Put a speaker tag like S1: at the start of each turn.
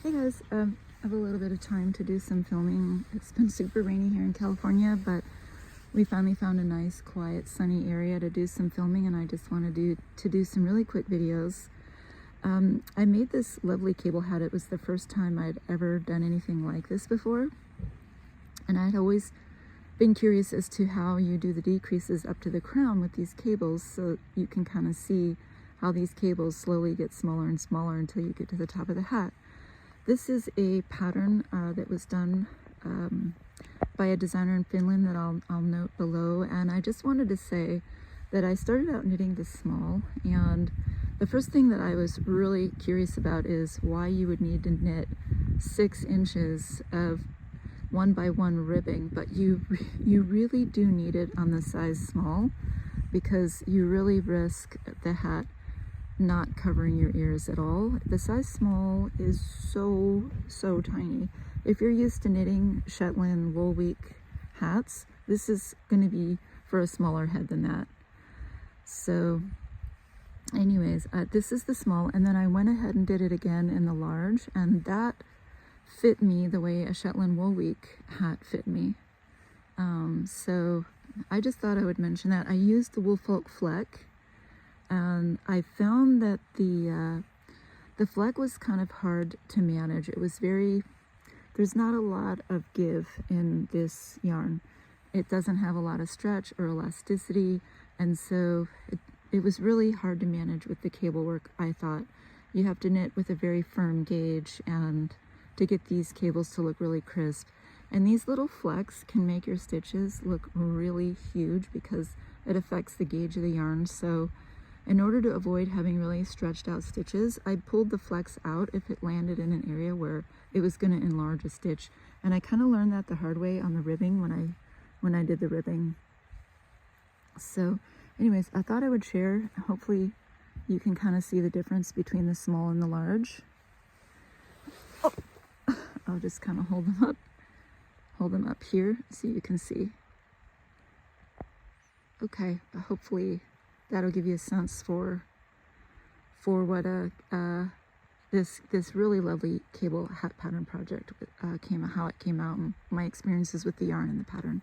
S1: Hey guys, I have a little bit of time to do some filming. It's been super rainy here in California, but we finally found a nice, quiet, sunny area to do some filming, and I just wanted to do some really quick videos. I made this lovely cable hat. It was the first time I'd ever done anything like this before, and I'd always been curious as to how you do the decreases up to the crown with these cables, so you can kind of see how these cables slowly get smaller and smaller until you get to the top of the hat. This is a pattern that was done by a designer in Finland that I'll note below, and I just wanted to say that I started out knitting this small, and the first thing that I was really curious about is why you would need to knit 6 inches of 1x1 ribbing, but you really do need it on the size small, because you really risk the hat not covering your ears at all. The size small is so tiny. If you're used to knitting Shetland Woolfolk hats, this is going to be for a smaller head than that. So anyways, this is the small, and then I went ahead and did it again in the large, and that fit me the way a Shetland Woolfolk hat fit me. So I just thought I would mention that. I used the Woolfolk Fleck, and I found that the Fleck was kind of hard to manage. It was there's not a lot of give in this yarn. It doesn't have a lot of stretch or elasticity, and so it was really hard to manage with the cable work. I thought you have to knit with a very firm gauge and to get these cables to look really crisp. And these little flecks can make your stitches look really huge because it affects the gauge of the yarn. So in order to avoid having really stretched out stitches, I pulled the flecks out if it landed in an area where it was going to enlarge a stitch. And I kind of learned that the hard way on the ribbing when I did the ribbing. So anyways, I thought I would share. Hopefully you can kind of see the difference between the small and the large. Oh, I'll just kind of hold them up here so you can see. Okay, how that'll give you a sense for what this really lovely cable hat pattern project how it came out, and my experiences with the yarn and the pattern.